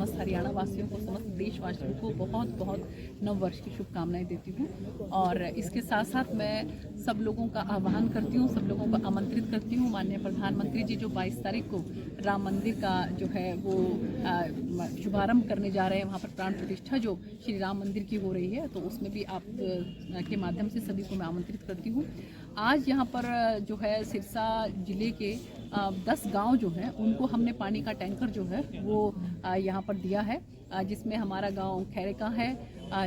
समस्त हरियाणा वासियों को, समस्त देशवासियों को बहुत बहुत नव वर्ष की शुभकामनाएं देती हूँ। और इसके साथ साथ मैं सब लोगों का आह्वान करती हूँ, सब लोगों को आमंत्रित करती हूँ। माननीय प्रधानमंत्री जी जो 22 तारीख को राम मंदिर का जो है वो शुभारंभ करने जा रहे हैं, वहाँ पर प्राण प्रतिष्ठा जो श्री राम मंदिर की हो रही है, तो उसमें भी आप के माध्यम से सभी को मैं आमंत्रित करती हूँ। आज यहाँ पर जो है सिरसा जिले के 10 गांव जो हैं उनको हमने पानी का टैंकर जो है वो यहाँ पर दिया है, जिसमें हमारा गांव खैरेका है,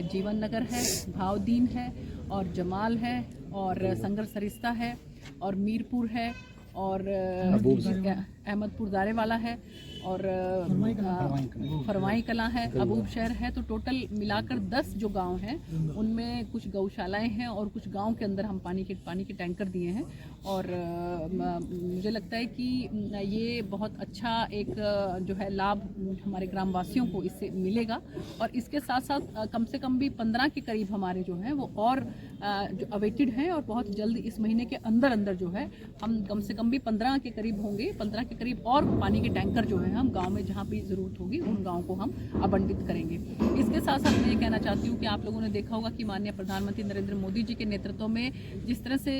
जीवन नगर है, भावदीन है और जमाल है और संगर सरिस्ता है और मीरपुर है और अहमदपुर दारे वाला है और फरवाई कलां है, अबूब शहर है। तो टोटल मिलाकर 10 जो गांव हैं उनमें कुछ गौशालाएं हैं और कुछ गांव के अंदर हम पानी के टैंकर दिए हैं। और मुझे लगता है कि ये बहुत अच्छा एक जो है लाभ हमारे ग्रामवासियों को इससे मिलेगा। और इसके साथ साथ कम से कम भी 15 के करीब हमारे जो हैं वो और जो अवेटेड हैं और बहुत जल्द इस महीने के अंदर जो है हम कम से कम भी 15 के करीब होंगे, 15 के करीब और पानी के टैंकर जो है हम गांव में जहां भी ज़रूरत होगी उन गांव को हम आवंटित करेंगे। इसके साथ साथ मैं ये कहना चाहती हूँ कि आप लोगों ने देखा होगा कि माननीय प्रधानमंत्री नरेंद्र मोदी जी के नेतृत्व में जिस तरह से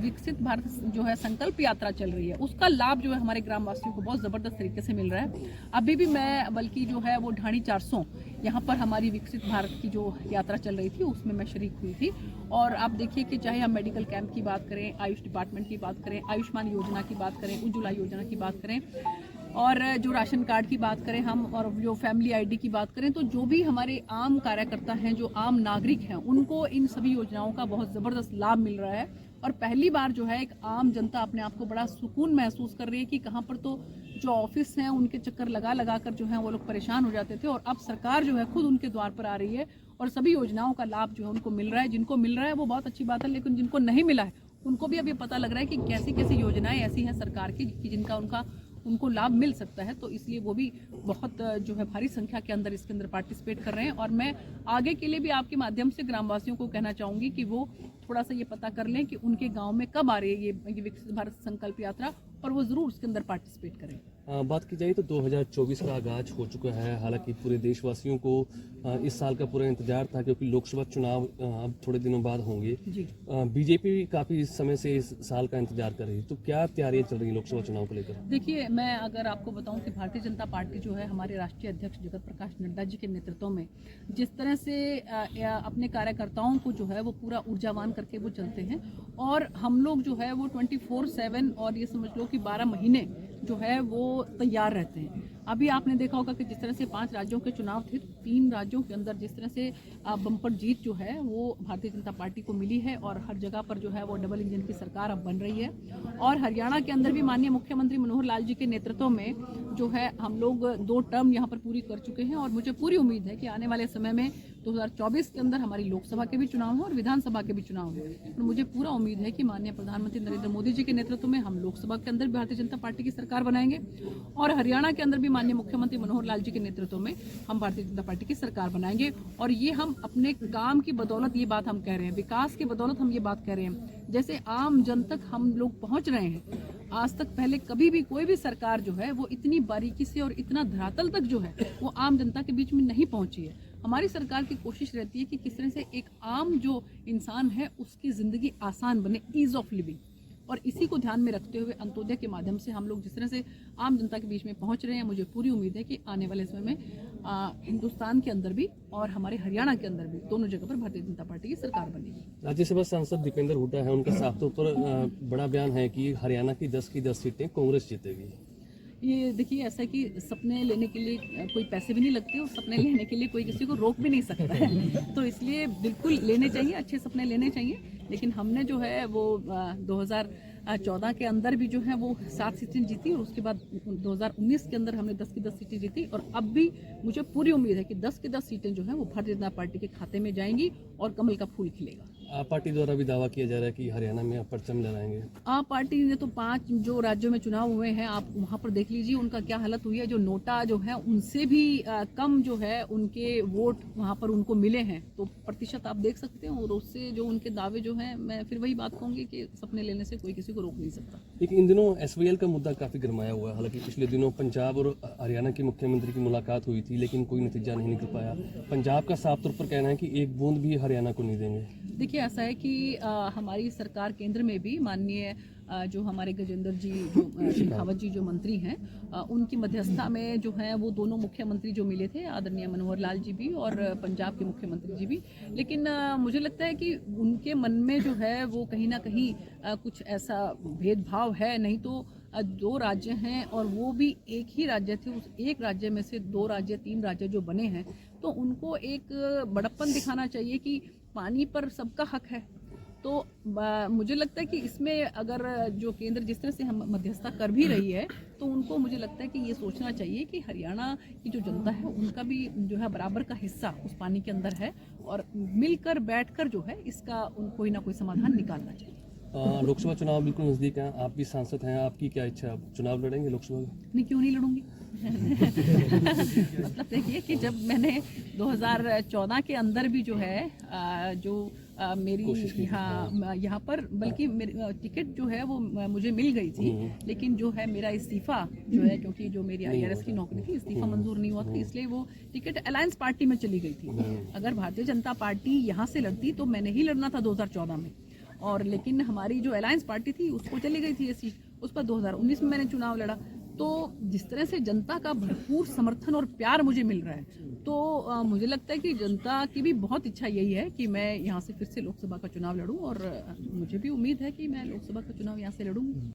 विकसित भारत जो है संकल्प यात्रा चल रही है, उसका लाभ जो है हमारे ग्रामवासियों को बहुत ज़बरदस्त तरीके से मिल रहा है। अभी भी मैं बल्कि जो है वो ढाणी 400 यहाँ पर हमारी विकसित भारत की जो यात्रा चल रही थी उसमें मैं शरीक हुई थी। और आप देखिए कि चाहे हम मेडिकल कैंप की बात करें, आयुष डिपार्टमेंट की बात करें, आयुष्मान योजना की बात करें, उज्ज्वला योजना की बात करें और जो राशन कार्ड की बात करें हम, और जो फैमिली आईडी की बात करें, तो जो भी हमारे आम कार्यकर्ता हैं, जो आम नागरिक हैं, उनको इन सभी योजनाओं का बहुत ज़बरदस्त लाभ मिल रहा है। और पहली बार जो है एक आम जनता अपने आप को बड़ा सुकून महसूस कर रही है कि कहाँ पर तो जो ऑफिस हैं उनके चक्कर लगा कर जो है वो लोग परेशान हो जाते थे और अब सरकार जो है खुद उनके द्वार पर आ रही है और सभी योजनाओं का लाभ जो है उनको मिल रहा है। जिनको मिल रहा है वो बहुत अच्छी बात है, लेकिन जिनको नहीं मिला है उनको भी अब ये पता लग रहा है कि कैसी कैसी योजनाएं ऐसी हैं सरकार की कि जिनका उनको लाभ मिल सकता है। तो इसलिए वो भी बहुत जो है भारी संख्या के अंदर इसके अंदर पार्टिसिपेट कर रहे हैं। और मैं आगे के लिए भी आपके माध्यम से ग्रामवासियों को कहना चाहूँगी कि वो थोड़ा सा ये पता कर लें कि उनके गांव में कब आ रही है ये विकसित भारत संकल्प यात्रा, और वो ज़रूर उसके अंदर पार्टिसिपेट करें। बात की जाए तो 2024 का आगाज हो चुका है। हालांकि पूरे देशवासियों को इस साल का पूरा इंतजार था क्योंकि लोकसभा चुनाव अब थोड़े दिनों बाद होंगे। बीजेपी भी काफ़ी समय से इस साल का इंतजार कर रही है, तो क्या तैयारियां चल रही है लोकसभा चुनाव को लेकर? देखिए, मैं अगर आपको बताऊं कि भारतीय जनता पार्टी जो है हमारे राष्ट्रीय अध्यक्ष जगत प्रकाश नड्डा जी के नेतृत्व में जिस तरह से अपने कार्यकर्ताओं को जो है वो पूरा ऊर्जावान करके वो चलते हैं, और हम लोग जो है वो 24/7 और ये समझ लो कि 12 महीने जो है वो तैयार रहते हैं। अभी आपने देखा होगा कि जिस तरह से 5 राज्यों के चुनाव थे, 3 राज्यों के अंदर जिस तरह से बम्पर जीत जो है वो भारतीय जनता पार्टी को मिली है और हर जगह पर जो है वो डबल इंजन की सरकार अब बन रही है। और हरियाणा के अंदर भी माननीय मुख्यमंत्री मनोहर लाल जी के नेतृत्व में जो है हम लोग 2 टर्म यहाँ पर पूरी कर चुके हैं और मुझे पूरी उम्मीद है कि आने वाले समय में 2024 के अंदर हमारी लोकसभा के भी चुनाव हों और विधानसभा के भी चुनाव हों। और मुझे पूरा उम्मीद है कि माननीय प्रधानमंत्री नरेंद्र मोदी जी के नेतृत्व में हम लोकसभा के अंदर भारतीय जनता पार्टी की सरकार बनाएंगे और हरियाणा के अंदर भी माननीय मुख्यमंत्री मनोहर लाल जी के नेतृत्व में हम भारतीय जनता पार्टी की सरकार बनाएंगे। और ये हम अपने काम की बदौलत ये बात हम कह रहे हैं, विकास की बदौलत हम ये बात कह रहे हैं। जैसे आम जन तक हम लोग पहुंच रहे हैं, आज तक पहले कभी भी कोई भी सरकार जो है वो इतनी बारीकी से और इतना धरातल तक जो है वो आम जनता के बीच में नहीं पहुंची है। हमारी सरकार की कोशिश रहती है कि किस तरह से एक आम जो इंसान है उसकी ज़िंदगी आसान बने, ईज ऑफ लिविंग, और इसी को ध्यान में रखते हुए अंत्योदय के माध्यम से हम लोग जिस तरह से आम जनता के बीच में पहुंच रहे हैं, मुझे पूरी उम्मीद है कि आने वाले समय में हिंदुस्तान के अंदर भी और हमारे हरियाणा के अंदर भी दोनों जगह पर भारतीय जनता पार्टी की सरकार बनेगी। राज्यसभा सांसद दीपेंद्र हुड्डा है, उनका साफ तौर पर बड़ा बयान है कि हरियाणा की 10 की 10 सीटें कांग्रेस जीतेगी। ये देखिए, ऐसा कि सपने लेने के लिए कोई पैसे भी नहीं लगते और सपने लेने के लिए कोई किसी को रोक भी नहीं सकता है, तो इसलिए बिल्कुल लेने चाहिए, अच्छे सपने लेने चाहिए। लेकिन हमने जो है वो 2014 के अंदर भी जो है वो 7 सीटें जीती और उसके बाद 2019 के अंदर हमने 10 की 10 सीटें जीती, और अब भी मुझे पूरी उम्मीद है कि 10 की 10 सीटें जो है वो भारतीय जनता पार्टी के खाते में जाएंगी और कमल का फूल खिलेगा। आप पार्टी द्वारा भी दावा किया जा रहा है कि हरियाणा में आप परचम लहराएंगे। आप पार्टी ने तो 5 जो राज्यों में चुनाव हुए हैं, आप वहां पर देख लीजिए उनका क्या हालत हुई है। जो नोटा जो है उनसे भी कम जो है उनके वोट वहां पर उनको मिले हैं, तो प्रतिशत आप देख सकते हैं। और उससे जो उनके दावे जो हैं, मैं फिर वही बात कहूंगी कि सपने लेने से कोई किसी को रोक नहीं सकता। लेकिन इन दिनों एसवीएल का मुद्दा काफी गर्माया हुआ है। हालांकि पिछले दिनों पंजाब और हरियाणा के मुख्यमंत्री की मुलाकात हुई थी, लेकिन कोई नतीजा नहीं निकल पाया। पंजाब का साफ तौर पर कहना है कि एक बूंद भी हरियाणा को नहीं देंगे। देखिए, ऐसा है कि हमारी सरकार केंद्र में भी माननीय जो हमारे गजेंद्र जी जो शेखावत जी जो मंत्री हैं, उनकी मध्यस्थता में जो है वो दोनों मुख्यमंत्री जो मिले थे, आदरणीय मनोहर लाल जी भी और पंजाब के मुख्यमंत्री जी भी। लेकिन मुझे लगता है कि उनके मन में जो है वो कहीं ना कहीं कुछ ऐसा भेदभाव है। नहीं तो 2 राज्य हैं और वो भी एक ही राज्य थे। उस एक राज्य में से 2 राज्य 3 राज्य जो बने हैं, तो उनको एक बड़प्पन दिखाना चाहिए कि पानी पर सबका हक है। तो मुझे लगता है कि इसमें अगर जो केंद्र जिस तरह से हम मध्यस्थता कर भी रही है, तो उनको मुझे लगता है कि ये सोचना चाहिए कि हरियाणा की जो जनता है उनका भी जो है बराबर का हिस्सा उस पानी के अंदर है, और मिलकर बैठकर जो है इसका कोई ना कोई समाधान निकालना चाहिए। लोकसभा चुनाव बिल्कुल नजदीक है, आप भी सांसद हैं, आपकी क्या इच्छा है? आप चुनाव लड़ेंगे लोकसभा में? नहीं, क्यों नहीं लड़ूंगी। मतलब देखिए कि जब मैंने 2014 के अंदर भी जो है जो मेरी यहाँ पर बल्कि टिकट जो है वो मुझे मिल गई थी, लेकिन जो है मेरा इस्तीफा जो है, क्योंकि जो मेरी IRS की नौकरी थी, इस्तीफा मंजूर नहीं हुआ था, इसलिए वो टिकट अलायंस पार्टी में चली गई थी। अगर भारतीय जनता पार्टी यहाँ से लड़ती तो मैंने ही लड़ना था 2014 में, और लेकिन हमारी जो अलायंस पार्टी थी उसको चली गई थी ये सीट, उस पर 2019 में मैंने चुनाव लड़ा। तो जिस तरह से जनता का भरपूर समर्थन और प्यार मुझे मिल रहा है, तो मुझे लगता है कि जनता की भी बहुत इच्छा यही है कि मैं यहाँ से फिर से लोकसभा का चुनाव लड़ूं, और मुझे भी उम्मीद है कि मैं लोकसभा का चुनाव यहाँ से लड़ूंगी।